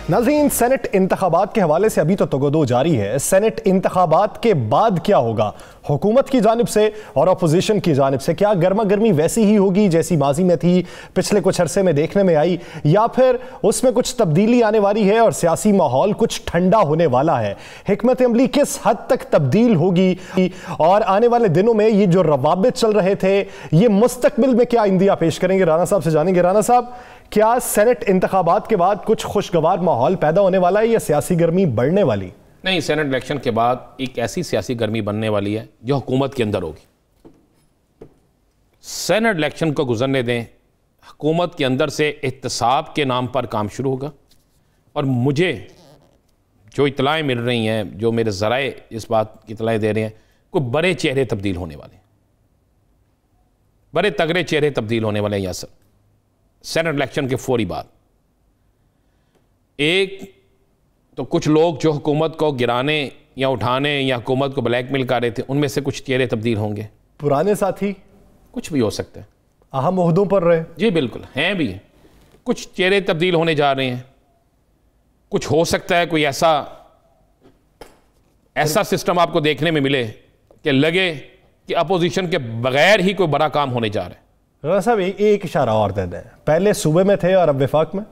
नाज़रीन, सेनेट इंतखाबात के हवाले से अभी तो तगोदो जारी है। सेनेट इंतखाबात के बाद क्या होगा, हुकूमत की जानिब से और अपोजिशन की जानिब से क्या गर्मा गर्मी वैसी ही होगी जैसी माजी में थी, पिछले कुछ अरसे में देखने में आई, या फिर उसमें कुछ तब्दीली आने वाली है और सियासी माहौल कुछ ठंडा होने वाला है? हिकमत अमली किस हद तक तब्दील होगी और आने वाले दिनों में ये जो रवाबित चल रहे थे ये मुस्तकबिल में क्या इंदिया पेश करेंगे? राना साहब से जानेंगे। राना साहब, क्या सेनेट इंतखाबात के बाद कुछ खुशगवार माहौल पैदा होने वाला है या सियासी गर्मी बढ़ने वाली? नहीं, सेनेट इलेक्शन के बाद एक ऐसी सियासी गर्मी बनने वाली है जो हुकूमत के अंदर होगी। सेनेट इलेक्शन को गुजरने दें, हुकूमत के अंदर से एहतसाब के नाम पर काम शुरू होगा। और मुझे जो इतलाएँ मिल रही हैं, जो मेरे ज़राए इस बात की इतलाएँ दे रहे हैं, कोई बड़े चेहरे तब्दील होने वाले हैं, बड़े तगड़े चेहरे तब्दील होने वाले हैं यहाँ सर सेनेट इलेक्शन के फौरी बाद। एक तो कुछ लोग जो हुकूमत को गिराने या उठाने या हुकूमत को ब्लैकमेल कर रहे थे, उनमें से कुछ चेहरे तब्दील होंगे। पुराने साथी कुछ भी हो सकता है, अहम ओहदों पर रहे। जी बिल्कुल, हैं भी। कुछ चेहरे तब्दील होने जा रहे हैं। कुछ हो सकता है कोई ऐसा सिस्टम आपको देखने में मिले कि लगे कि अपोजिशन के बगैर ही कोई बड़ा काम होने जा रहा है। राना साहब, एक इशारा और दे दें, पहले सूबे में थे और अब विफाक में।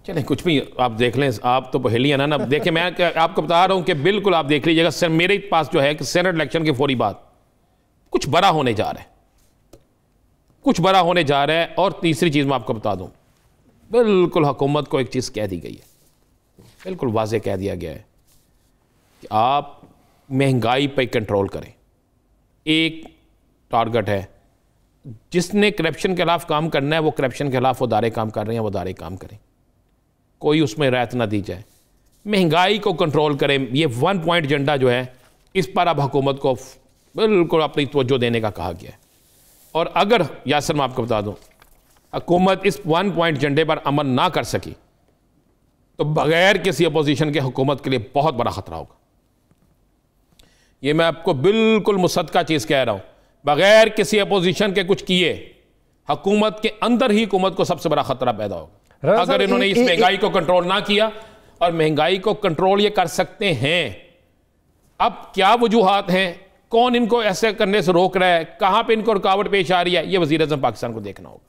चले कुछ भी आप देख लें, आप तो पहेली ना देखें। मैं आपको बता रहा हूं कि बिल्कुल आप देख लीजिएगा। सर मेरे पास जो है कि सेनेट इलेक्शन के फौरी बाद कुछ बड़ा होने जा रहा है, कुछ बड़ा होने जा रहा है। और तीसरी चीज़ मैं आपको बता दूं, बिल्कुल हुकूमत को एक चीज़ कह दी गई है, बिल्कुल वाज़ेह कह दिया गया है कि आप महंगाई पर कंट्रोल करें। एक टारगेट है, जिसने करप्शन के खिलाफ काम करना है वो करप्शन के खिलाफ वो दायरे काम कर रहे हैं, वो दायरे काम करें, कोई उसमें रायत ना दी जाए। महंगाई को कंट्रोल करें। ये 1 पॉइंट एजेंडा जो है, इस पर अब हुकूमत को बिल्कुल अपनी तवज्जो देने का कहा गया है। और अगर यासर मैं आपको बता दूं, हुकूमत इस 1 पॉइंट एजेंडे पर अमल ना कर सकी तो बगैर किसी अपोजिशन के हुकूमत के लिए बहुत बड़ा खतरा होगा। ये मैं आपको बिल्कुल मुसद्दका चीज़ कह रहा हूं। बगैर किसी अपोजिशन के कुछ किए हुकूमत के अंदर ही हुकूमत को सबसे बड़ा खतरा पैदा होगा। अगर इन्होंने इस महंगाई को कंट्रोल ना किया, और महंगाई को कंट्रोल ये कर सकते हैं। अब क्या वजूहात हैं, कौन इनको ऐसे करने से रोक रहा है, कहां पे इनको रुकावट पेश आ रही है, ये वज़ीर आज़म पाकिस्तान को देखना होगा।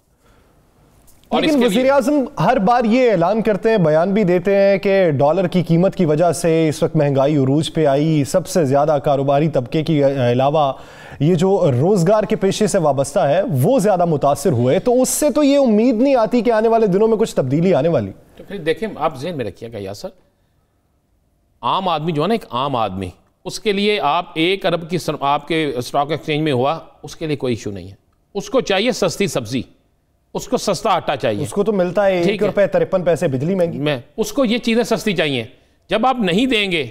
लेकिन वज़ीर आज़म हर बार ये ऐलान करते हैं, बयान भी देते हैं कि डॉलर की कीमत की वजह से इस वक्त महंगाई उरूज पे आई। सबसे ज़्यादा कारोबारी तबके के अलावा ये जो रोज़गार के पेशे से वाबस्ता है वो ज़्यादा मुतासिर हुए, तो उससे तो ये उम्मीद नहीं आती कि आने वाले दिनों में कुछ तब्दीली आने वाली। तो फिर देखें, आप ज़हन में रखिएगा यासर, आम आदमी जो है ना, एक आम आदमी, उसके लिए आप 1 अरब की आपके स्टॉक एक्सचेंज में हुआ, उसके लिए कोई इशू नहीं है। उसको चाहिए सस्ती सब्जी, उसको सस्ता आटा चाहिए। उसको तो मिलता है 1 रुपये 53 पैसे बिजली महंगी में, उसको ये चीज़ें सस्ती चाहिए। जब आप नहीं देंगे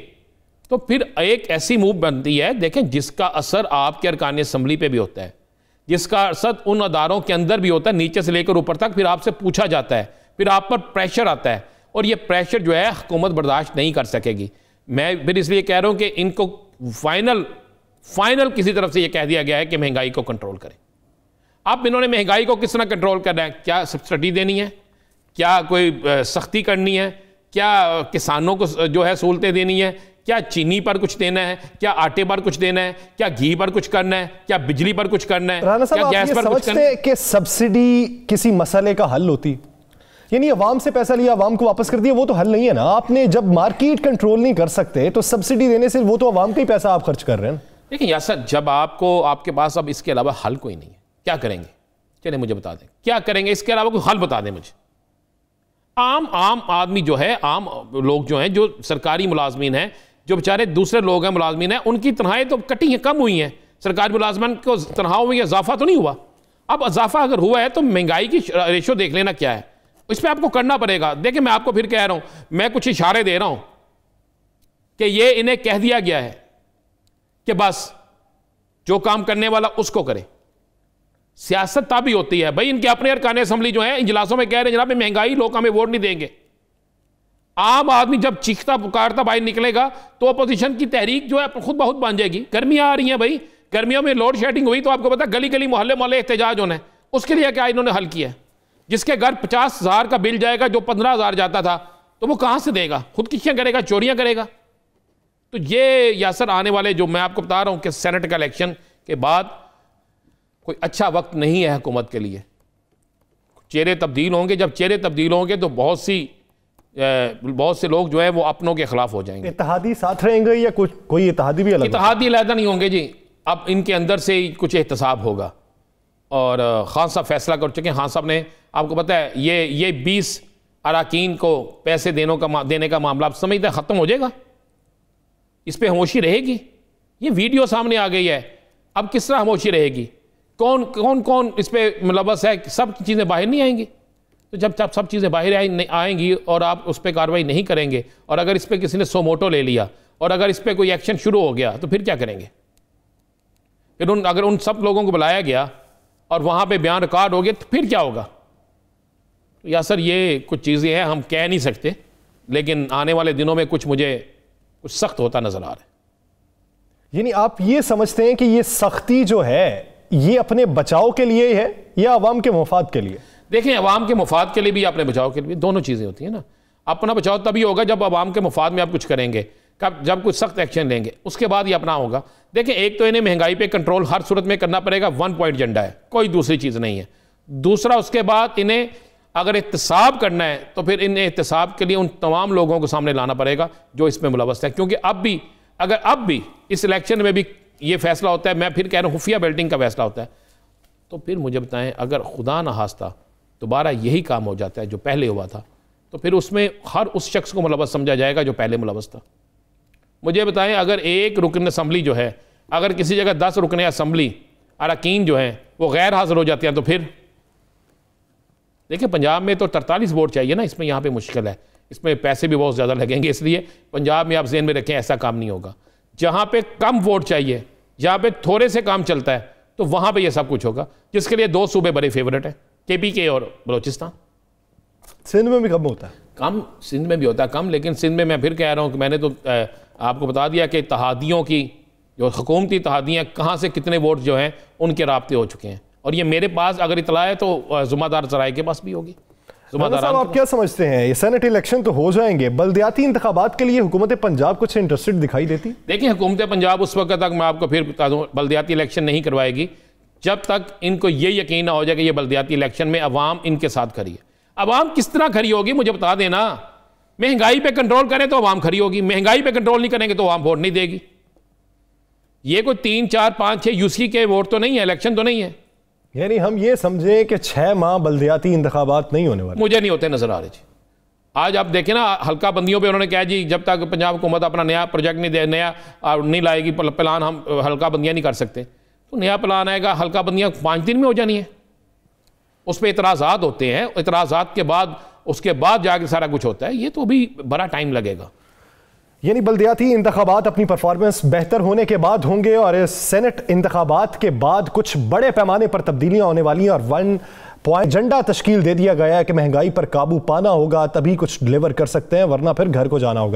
तो फिर एक ऐसी मूव बनती है, देखें, जिसका असर आपके अरकान असम्बली पे भी होता है, जिसका असर उन अदारों के अंदर भी होता है, नीचे से लेकर ऊपर तक। फिर आपसे पूछा जाता है, फिर आप पर प्रेशर आता है, और ये प्रेशर जो है हुकूमत बर्दाश्त नहीं कर सकेगी। मैं फिर इसलिए कह रहा हूँ कि इनको फाइनल किसी तरफ से ये कह दिया गया है कि महंगाई को कंट्रोल करें। अब इन्होंने महंगाई को किस तरह कंट्रोल करना है? क्या सब्सिडी देनी है, क्या कोई सख्ती करनी है, क्या किसानों को जो है सहूलतें देनी है, क्या चीनी पर कुछ देना है, क्या आटे पर कुछ देना है, क्या घी पर कुछ करना है, क्या बिजली पर कुछ करना है, क्या गैस पर कुछ करना है? कि सब्सिडी किसी मसले का हल होती, यानी अवाम से पैसा लिया अवाम को वापस कर दिया, वो तो हल नहीं है ना। आपने जब मार्केट कंट्रोल नहीं कर सकते तो सब्सिडी देने से वो तो अवाम का ही पैसा आप खर्च कर रहे हैं। देखिए यासर, जब आपके पास अब इसके अलावा हल कोई नहीं है, क्या करेंगे? चलिए मुझे बता दें क्या करेंगे, इसके अलावा कोई हल बता दें मुझे। आम आदमी जो है, आम लोग जो हैं, जो सरकारी मुलाजमीन हैं, जो बेचारे दूसरे लोग हैं मुलाजमीन हैं, उनकी तनख्वाहें तो कटी हैं, कम हुई हैं। सरकारी मुलाजमान को तनख्वाहों में इजाफा तो नहीं हुआ। अब इजाफा अगर हुआ है तो महंगाई की रेशो देख लेना क्या है, इस पर आपको करना पड़ेगा। देखिए, मैं आपको फिर कह रहा हूं, मैं कुछ इशारे दे रहा हूं कि ये इन्हें कह दिया गया है कि बस जो काम करने वाला उसको करे। सियासत ताबी होती है भाई, इनके अपने अरकान असम्बली जो है इजलासों में कह रहे हैं जनाब महंगाई, लोग हमें वोट नहीं देंगे। आम आदमी जब चीखता पुकारता बाहर निकलेगा तो अपोजिशन की तहरीक जो है खुद बहुत बन जाएगी। गर्मियां आ रही हैं भाई, गर्मियों में लोड शेडिंग हुई तो आपको पता गली गली मोहल्ले मोहल्ले एहतजाज होना है। उसके लिए क्या इन्होंने हल किया है? जिसके घर 50,000 का बिल जाएगा, जो 15,000 जाता था, तो वो कहां से देगा? खुदकुशियां करेगा, चोरियां करेगा? तो ये यासर आने वाले, जो मैं आपको बता रहा हूं कि सेनेट का इलेक्शन के बाद कोई अच्छा वक्त नहीं है हुकूमत के लिए। चेहरे तब्दील होंगे, जब चेहरे तब्दील होंगे तो बहुत से लोग जो है वो अपनों के खिलाफ हो जाएंगे। इत्तेहादी साथ रहेंगे या कोई इत्तेहादी भी अलग? इत्तेहादी अलहदा नहीं होंगे जी, अब इनके अंदर से ही कुछ एहतसाब होगा। और खान साहब फैसला कर चुके हैं। खान साहब ने, आपको पता है, ये 20 अराकीन को पैसे देने का मामला आप समझते हैं ख़त्म हो जाएगा? इस पर खामोशी रहेगी? ये वीडियो सामने आ गई है, अब किस तरह खामोशी रहेगी? कौन इस पर मुलव्वस है? सब चीज़ें बाहर नहीं आएंगी। तो जब सब चीज़ें बाहर आएंगी और आप उस पर कार्रवाई नहीं करेंगे, और अगर इस पर किसी ने सोमोटो ले लिया और अगर इस पर कोई एक्शन शुरू हो गया, तो फिर क्या करेंगे? फिर अगर उन सब लोगों को बुलाया गया और वहाँ पे बयान रिकॉर्ड हो गया, तो फिर क्या होगा? तो या सर, ये कुछ चीज़ें हैं, हम कह नहीं सकते, लेकिन आने वाले दिनों में कुछ सख्त होता नजर आ रहा है। यानी आप ये समझते हैं कि ये सख्ती जो है ये अपने बचाव के लिए है या अवाम के मुफाद के लिए? देखें, अवाम के मुफाद के लिए भी, अपने बचाव के लिए, दोनों चीज़ें होती हैं ना। अपना बचाव तभी होगा जब अवाम के मुफाद में आप कुछ करेंगे, जब कुछ सख्त एक्शन लेंगे, उसके बाद ही अपना होगा। देखें, एक तो इन्हें महंगाई पे कंट्रोल हर सूरत में करना पड़ेगा, 1 पॉइंट एजेंडा है, कोई दूसरी चीज़ नहीं है। दूसरा, उसके बाद इन्हें अगर एहतसाब करना है तो फिर इन एहतसाब के लिए उन तमाम लोगों को सामने लाना पड़ेगा जो इसमें मुलव्वस है। क्योंकि अब भी इस इलेक्शन में भी ये फैसला होता है, मैं फिर कह रहा हूँ, खुफिया बेल्टिंग का फैसला होता है। तो फिर मुझे बताएं, अगर खुदा न खास्ता दोबारा यही काम हो जाता है जो पहले हुआ था, तो फिर उसमें हर उस शख्स को मुलव्वस समझा जाएगा जो पहले मुलव्वस था। मुझे बताएं, अगर एक रुकन असम्बली जो है, अगर किसी जगह 10 रुकन असम्बली अरकान जो हैं वो गैर हाजिर हो जाते हैं, तो फिर देखिए, पंजाब में तो 43 वोट चाहिए ना, इसमें यहाँ पे मुश्किल है, इसमें पैसे भी बहुत ज़्यादा लगेंगे। इसलिए पंजाब में आप ज़हन में रखें, ऐसा काम नहीं होगा। जहाँ पे कम वोट चाहिए, जहाँ पे थोड़े से काम चलता है, तो वहाँ पे ये सब कुछ होगा, जिसके लिए 2 सूबे बड़े फेवरेट हैं, KPK और बलोचिस्तान। सिंध में भी कम होता है? कम सिंध में भी होता है कम, लेकिन सिंध में मैं फिर कह रहा हूँ कि मैंने तो आपको बता दिया कि इत्तेहादियों की जो हुकूमती इत्तेहादियाँ कहाँ से कितने वोट जो हैं उनके राब्ते हो चुके हैं, और ये मेरे पास अगर इतला है तो जुम्मेदार सराय के पास भी होगी। साहब, आप क्या समझते हैं, ये सेनेट इलेक्शन तो हो जाएंगे, बल्दियाती इंतखाबात के लिए हुकूमत पंजाब कुछ इंटरेस्टेड दिखाई देती? देखिए, हुकूमत पंजाब उस वक्त तक, मैं आपको फिर बता दूं, बल्दियाती इलेक्शन नहीं करवाएगी जब तक इनको ये यकीन ना हो जाए कि ये बल्दियाती इलेक्शन में अवाम इनके साथ खड़ी है। अवाम किस तरह खड़ी होगी मुझे बता देना। महंगाई पे कंट्रोल करें तो अवाम खड़ी होगी, महंगाई पे कंट्रोल नहीं करेंगे तो अवाम वोट नहीं देगी। ये कोई 3, 4, 5, 6 यूसी के वोट तो नहीं है, इलेक्शन तो नहीं है। यानी हम ये समझें कि 6 माह बल्दियाती इंतखाबात नहीं होने वाले? मुझे नहीं होते नजर आ रहे जी। आज आप देखें ना, हल्का बंदियों पे उन्होंने कहा जी, जब तक पंजाब हुकूमत अपना नया प्रोजेक्ट नहीं लाएगी, प्लान, हम हल्का बंदियाँ नहीं कर सकते। तो नया प्लान आएगा, हल्का बंदियाँ 5 दिन में हो जानी है, उस पर इतराज़ात होते हैं, इतराज़ात के बाद उसके बाद जाके सारा कुछ होता है। ये तो अभी बड़ा टाइम लगेगा। यानी बल्दियाती इंतखाबात अपनी परफॉर्मेंस बेहतर होने के बाद होंगे और इस सेनेट इंतखाबात के बाद कुछ बड़े पैमाने पर तब्दीलियां होने वाली हैं, और 1 पॉइंट एजेंडा तश्कील दे दिया गया है कि महंगाई पर काबू पाना होगा, तभी कुछ डिलीवर कर सकते हैं, वरना फिर घर को जाना होगा।